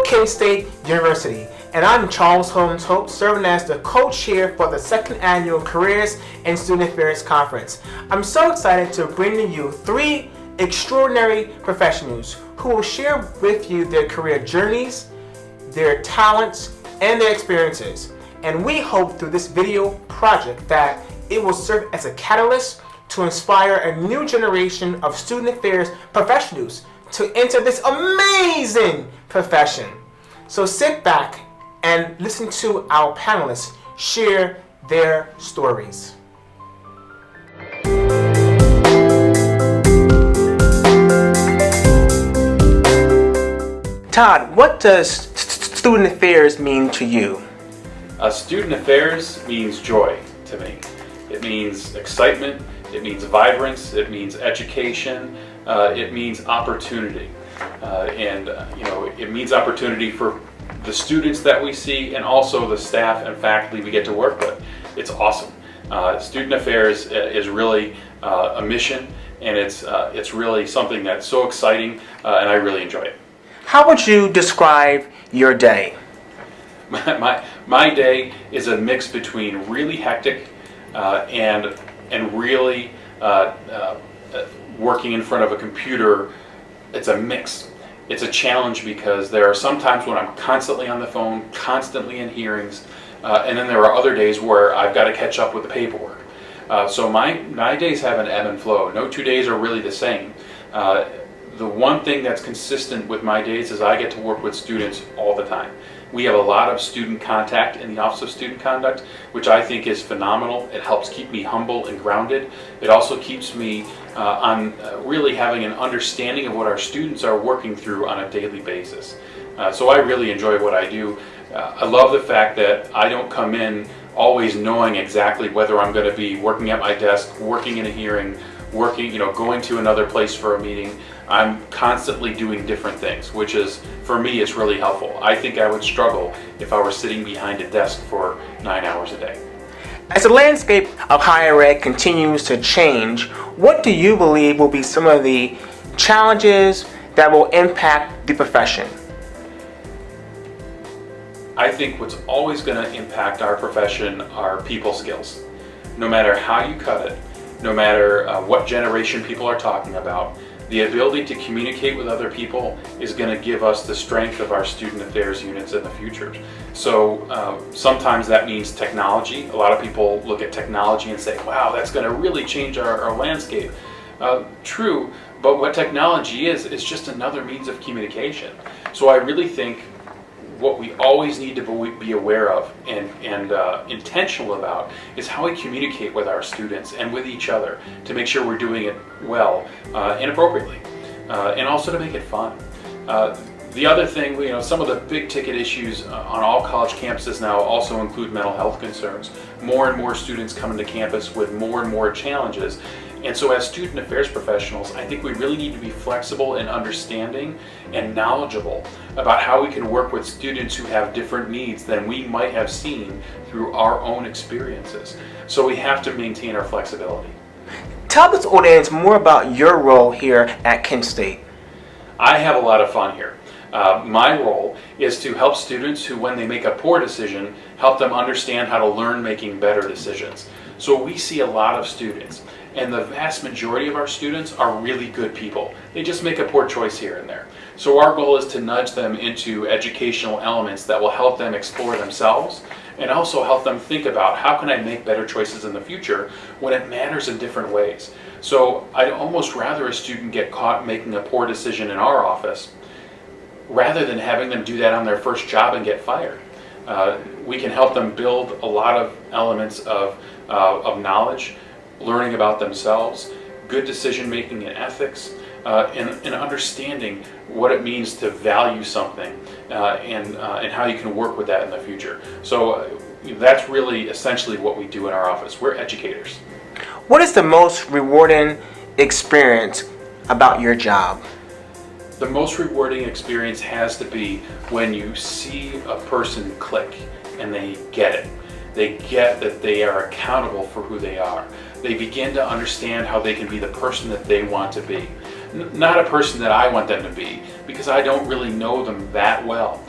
Kent State University, and I'm Charles Holmes-Hope, serving as the co-chair for the second annual Careers and Student Affairs Conference. I'm so excited to bring to you three extraordinary professionals who will share with you their career journeys, their talents, and their experiences. And we hope through this video project that it will serve as a catalyst to inspire a new generation of student affairs professionals to enter this amazing profession. So sit back and listen to our panelists share their stories. Todd, what does student affairs mean to you? Student affairs means joy to me. It means excitement, it means vibrance, it means education, it means opportunity. It means opportunity for the students that we see and also the staff and faculty we get to work with. It's awesome. Student affairs is really a mission, and it's really something that's so exciting, and I really enjoy it. How would you describe your day? My day is a mix between really hectic and really working in front of a computer. It's a mix. It's a challenge because there are some times when I'm constantly on the phone, constantly in hearings, and then there are other days where I've got to catch up with the paperwork. So my days have an ebb and flow. No 2 days are really the same. The one thing that's consistent with my days is I get to work with students all the time. We have a lot of student contact in the Office of Student Conduct, which I think is phenomenal. It helps keep me humble and grounded. It also keeps me on really having an understanding of what our students are working through on a daily basis. So I really enjoy what I do. I love the fact that I don't come in always knowing exactly whether I'm going to be working at my desk, working in a hearing, going to another place for a meeting. I'm constantly doing different things, which is, for me, it's really helpful. I think I would struggle if I were sitting behind a desk for 9 hours a day. As the landscape of higher ed continues to change, what do you believe will be some of the challenges that will impact the profession? I think what's always going to impact our profession are people skills. No matter how you cut it, no matter what generation people are talking about, the ability to communicate with other people is going to give us the strength of our student affairs units in the future. So sometimes that means technology. A lot of people look at technology and say, wow, that's going to really change our landscape. True, but what technology is just another means of communication. So I really think what we always need to be aware of and intentional about is how we communicate with our students and with each other to make sure we're doing it well and appropriately, and also to make it fun. The other thing, some of the big ticket issues on all college campuses now also include mental health concerns. More and more students come into campus with more and more challenges. And so as student affairs professionals, I think we really need to be flexible and understanding and knowledgeable about how we can work with students who have different needs than we might have seen through our own experiences. So we have to maintain our flexibility. Tell this audience more about your role here at Kent State. I have a lot of fun here. My role is to help students who, when they make a poor decision, help them understand how to learn making better decisions. So we see a lot of students, and the vast majority of our students are really good people. They just make a poor choice here and there. So our goal is to nudge them into educational elements that will help them explore themselves and also help them think about how can I make better choices in the future when it matters in different ways. So I'd almost rather a student get caught making a poor decision in our office rather than having them do that on their first job and get fired. We can help them build a lot of elements of knowledge, learning about themselves, good decision making and ethics, and understanding what it means to value something and how you can work with that in the future. So that's really essentially what we do in our office. We're educators. What is the most rewarding experience about your job? The most rewarding experience has to be when you see a person click and they get it. They get that they are accountable for who they are. They begin to understand how they can be the person that they want to be. Not a person that I want them to be, because I don't really know them that well.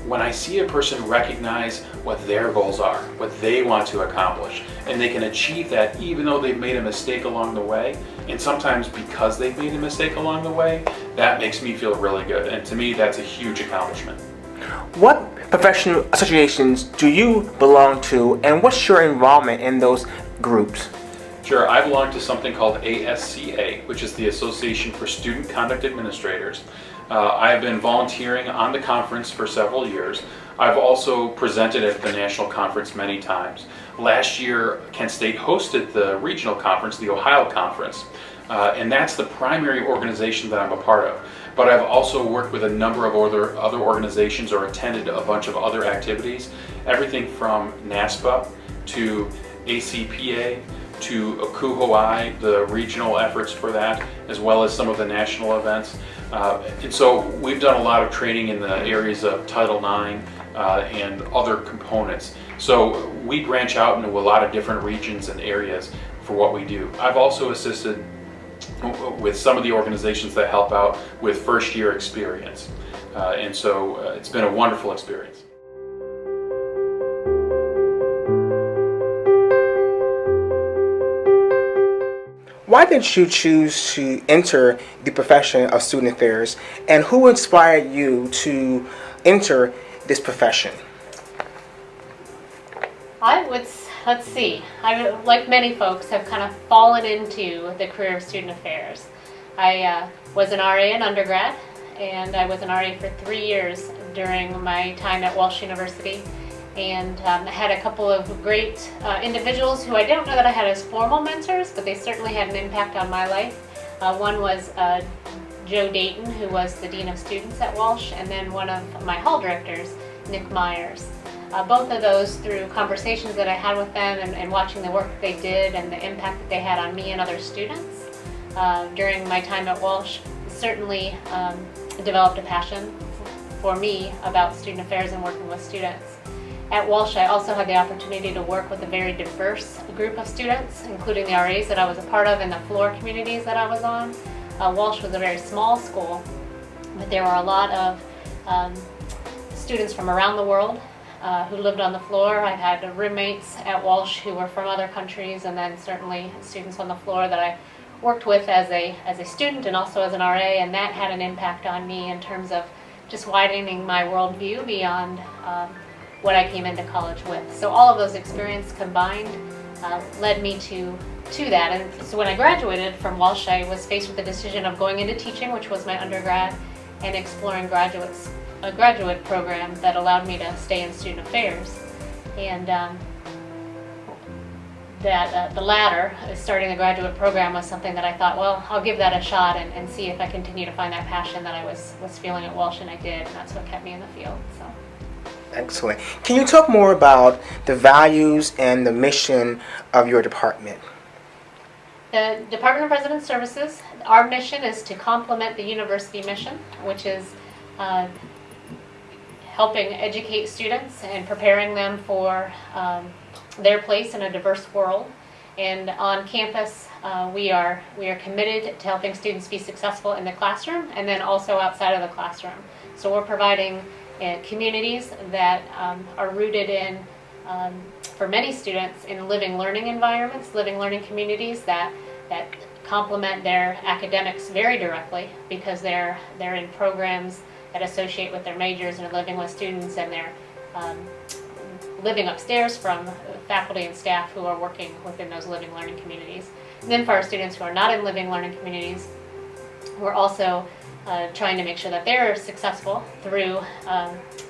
when I see a person recognize what their goals are, what they want to accomplish, and they can achieve that even though they've made a mistake along the way, and sometimes because they've made a mistake along the way, that makes me feel really good. And to me, that's a huge accomplishment. What professional associations do you belong to, and what's your involvement in those groups? Sure, I belong to something called ASCA, which is the Association for Student Conduct Administrators. I have been volunteering on the conference for several years. I've also presented at the national conference many times. Last year, Kent State hosted the regional conference, the Ohio Conference, and that's the primary organization that I'm a part of. But I've also worked with a number of other organizations or attended a bunch of other activities, everything from NASPA to ACPA to Akuhoai, the regional efforts for that, as well as some of the national events. And so we've done a lot of training in the areas of Title IX and other components. So we branch out into a lot of different regions and areas for what we do. I've also assisted with some of the organizations that help out with first year experience. And so it's been a wonderful experience. Why did you choose to enter the profession of student affairs, and who inspired you to enter this profession? Let's see. I, like many folks, have kind of fallen into the career of student affairs. I was an RA in undergrad, and I was an RA for 3 years during my time at Walsh University. And I had a couple of great individuals who I don't know that I had as formal mentors, but they certainly had an impact on my life. One was Joe Dayton, who was the Dean of Students at Walsh, and then one of my hall directors, Nick Myers. Both of those, through conversations that I had with them and watching the work that they did and the impact that they had on me and other students during my time at Walsh, certainly developed a passion for me about student affairs and working with students. At Walsh, I also had the opportunity to work with a very diverse group of students, including the RAs that I was a part of and the floor communities that I was on. Walsh was a very small school, but there were a lot of students from around the world who lived on the floor. I had roommates at Walsh who were from other countries, and then certainly students on the floor that I worked with as a student and also as an RA, and that had an impact on me in terms of just widening my worldview beyond what I came into college with. So all of those experiences combined led me to that. And so when I graduated from Walsh, I was faced with the decision of going into teaching, which was my undergrad, and exploring a graduate program that allowed me to stay in student affairs. And the latter, starting the graduate program, was something that I thought, well, I'll give that a shot and see if I continue to find that passion that I was feeling at Walsh, and I did, and that's what kept me in the field. So. Excellent. Can you talk more about the values and the mission of your department? The Department of Resident Services, our mission is to complement the university mission, which is helping educate students and preparing them for their place in a diverse world. And on campus, we are committed to helping students be successful in the classroom and then also outside of the classroom. So we're providing communities that are rooted in, for many students, in living learning environments, living learning communities that complement their academics very directly, because they're in programs that associate with their majors and are living with students, and they're living upstairs from faculty and staff who are working within those living learning communities. And then for our students who are not in living learning communities, we're also trying to make sure that they're successful through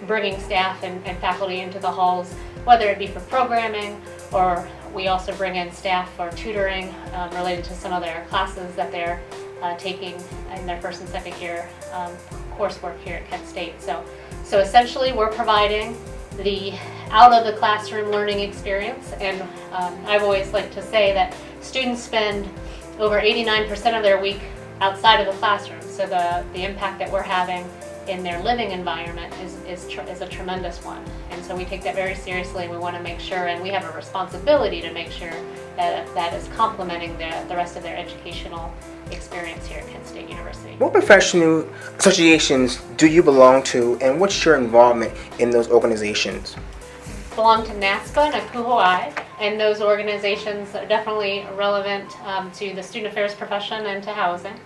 bringing staff and faculty into the halls, whether it be for programming, or we also bring in staff for tutoring related to some of their classes that they're taking in their first and second year coursework here at Kent State. So essentially we're providing the out of the classroom learning experience, and I've always liked to say that students spend over 89% of their week outside of the classroom. So the impact that we're having in their living environment is a tremendous one. And so we take that very seriously, and we want to make sure, and we have a responsibility to make sure that is complementing the rest of their educational experience here at Kent State University. What professional associations do you belong to, and what's your involvement in those organizations? Belong to NASPA and APUHOI, and those organizations are definitely relevant to the student affairs profession and to housing.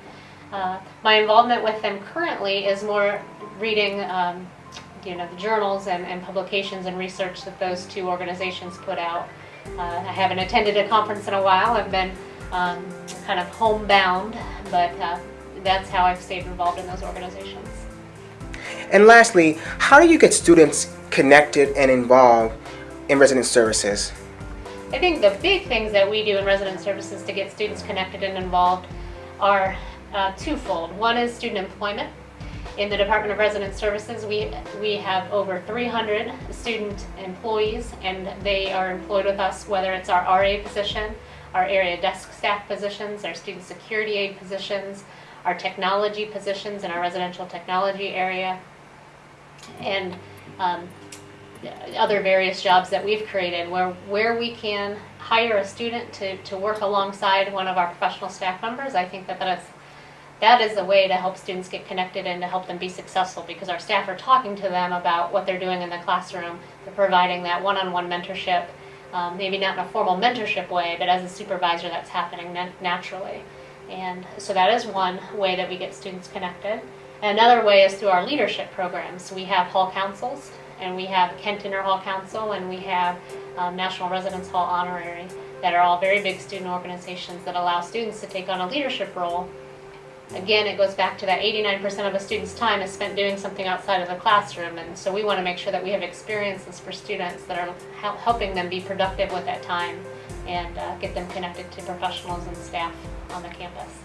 My involvement with them currently is more reading the journals and publications and research that those two organizations put out. I haven't attended a conference in a while. I've been kind of homebound, but that's how I've stayed involved in those organizations. And lastly, how do you get students connected and involved in resident services? I think the big things that we do in resident services to get students connected and involved are twofold. One is student employment. In the Department of Resident Services, we have over 300 student employees, and they are employed with us, whether it's our RA position, our area desk staff positions, our student security aid positions, our technology positions in our residential technology area, and other various jobs that we've created where we can hire a student to work alongside one of our professional staff members. I think that is a way to help students get connected and to help them be successful, because our staff are talking to them about what they're doing in the classroom. They're providing that one-on-one mentorship, maybe not in a formal mentorship way, but as a supervisor that's happening naturally. And so that is one way that we get students connected. And another way is through our leadership programs. We have hall councils, and we have Kent Inter Hall Council, and we have National Residence Hall Honorary, that are all very big student organizations that allow students to take on a leadership role. Again, it goes back to that 89% of a student's time is spent doing something outside of the classroom, and so we want to make sure that we have experiences for students that are helping them be productive with that time and get them connected to professionals and staff on the campus.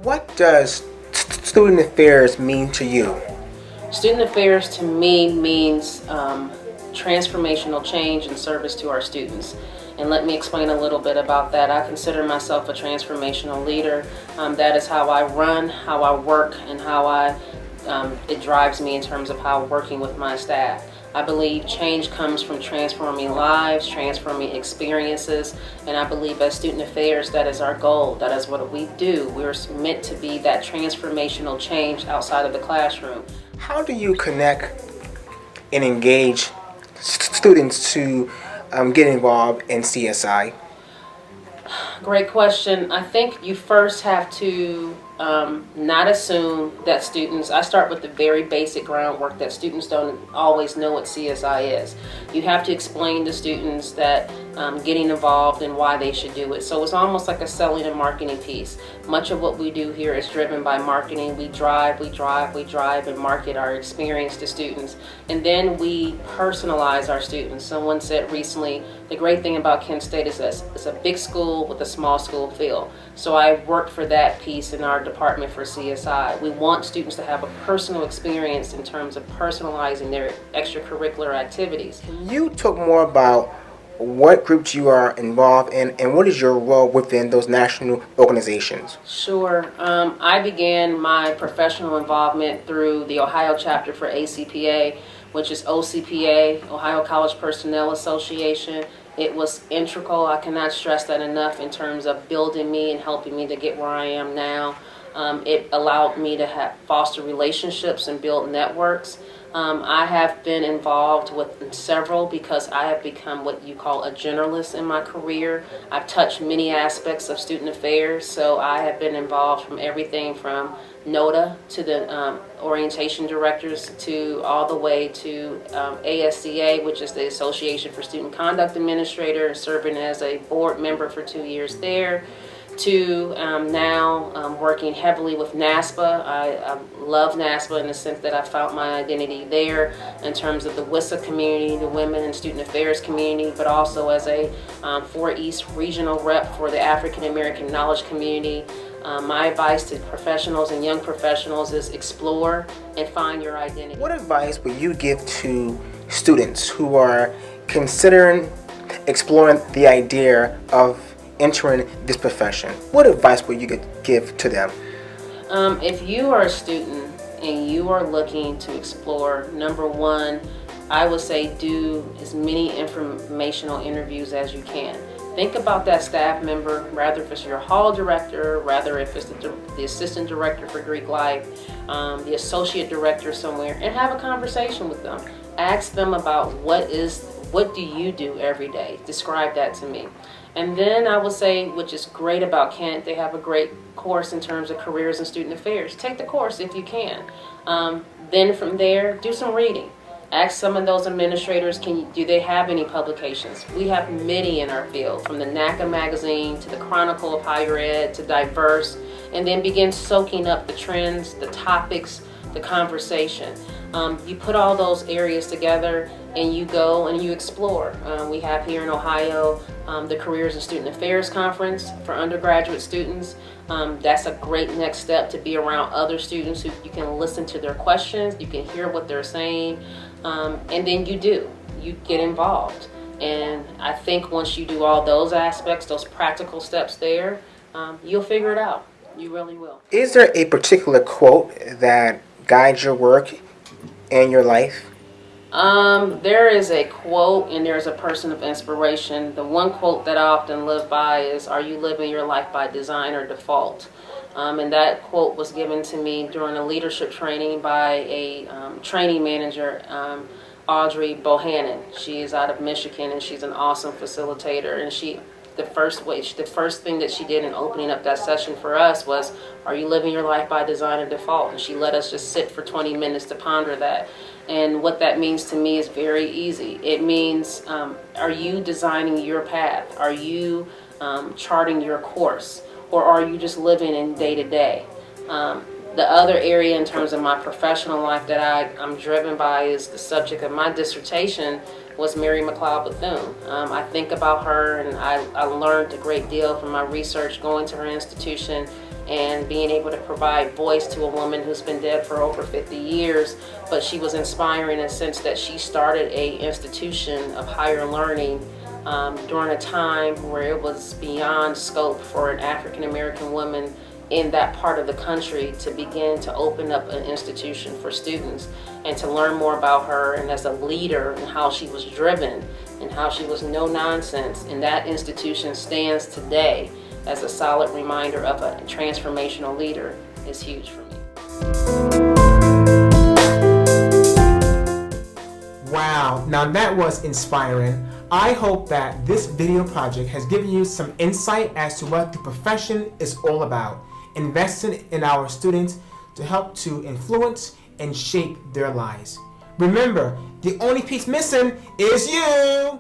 What does student affairs mean to you? Student affairs to me means transformational change and service to our students. And let me explain a little bit about that. I consider myself a transformational leader. That is how I run, how I work, and how it drives me in terms of how working with my staff. I believe change comes from transforming lives, transforming experiences, and I believe as student affairs, that is our goal. That is what we do. We're meant to be that transformational change outside of the classroom. How do you connect and engage students to get involved in CSI? Great question. I think you first have to not assume that students, I start with the very basic groundwork that students don't always know what CSI is. You have to explain to students that getting involved and why they should do it. So it's almost like a selling and marketing piece. Much of what we do here is driven by marketing. We drive and market our experience to students. And then we personalize our students. Someone said recently, the great thing about Kent State is that it's a big school with a small school feel. So I worked for that piece in our department for CSI. We want students to have a personal experience in terms of personalizing their extracurricular activities. Can you talk more about what groups you are involved in and what is your role within those national organizations? Sure. I began my professional involvement through the Ohio chapter for ACPA, which is OCPA, Ohio College Personnel Association. It was integral. I cannot stress that enough in terms of building me and helping me to get where I am now. It allowed me to foster relationships and build networks. I have been involved with several because I have become what you call a generalist in my career. I've touched many aspects of student affairs, so I have been involved from everything from NOTA to the orientation directors to all the way to ASCA, which is the Association for Student Conduct Administrators, serving as a board member for 2 years there, to now working heavily with NASPA. I love NASPA in the sense that I found my identity there in terms of the WISA community, the Women and Student Affairs community, but also as a 4 East regional rep for the African American Knowledge Community. My advice to professionals and young professionals is explore and find your identity. What advice would you give to students who are considering exploring the idea of entering this profession? What advice would you give to them? If you are a student and you are looking to explore, number one, I would say do as many informational interviews as you can. Think about that staff member, rather if it's your hall director, rather if it's the assistant director for Greek life, the associate director somewhere, and have a conversation with them. Ask them about what do you do every day? Describe that to me. And then I will say, which is great about Kent, they have a great course in terms of careers and student affairs. Take the course if you can. Then from there, do some reading. Ask some of those administrators, do they have any publications? We have many in our field, from the NACA magazine to the Chronicle of Higher Ed to Diverse, and then begin soaking up the trends, the topics, the conversation. You put all those areas together and you go and you explore. We have here in Ohio the Careers and Student Affairs Conference for undergraduate students. That's a great next step, to be around other students who you can listen to their questions, you can hear what they're saying, and then you get involved. And I think once you do all those aspects, those practical steps there, you'll figure it out. You really will. Is there a particular quote that guides your work and your life? There is a quote and there's a person of inspiration. The one quote that I often live by is, "Are you living your life by design or default?" And that quote was given to me during a leadership training by a training manager, Audrey Bohannon. She is out of Michigan and she's an awesome facilitator. And the first thing that she did in opening up that session for us was, "Are you living your life by design or default?" And she let us just sit for 20 minutes to ponder that. And what that means to me is very easy. It means, are you designing your path? Are you charting your course? Or are you just living in day to day? The other area in terms of my professional life that I'm driven by is the subject of my dissertation was Mary McLeod Bethune. I think about her, and I learned a great deal from my research going to her institution and being able to provide voice to a woman who's been dead for over 50 years, but she was inspiring in the sense that she started a institution of higher learning during a time where it was beyond scope for an African American woman in that part of the country to begin to open up an institution for students, and to learn more about her and as a leader and how she was driven and how she was no nonsense. And that institution stands today as a solid reminder of a transformational leader is huge for me. Wow, now that was inspiring. I hope that this video project has given you some insight as to what the profession is all about. Investing in our students to help to influence and shape their lives. Remember, the only piece missing is you!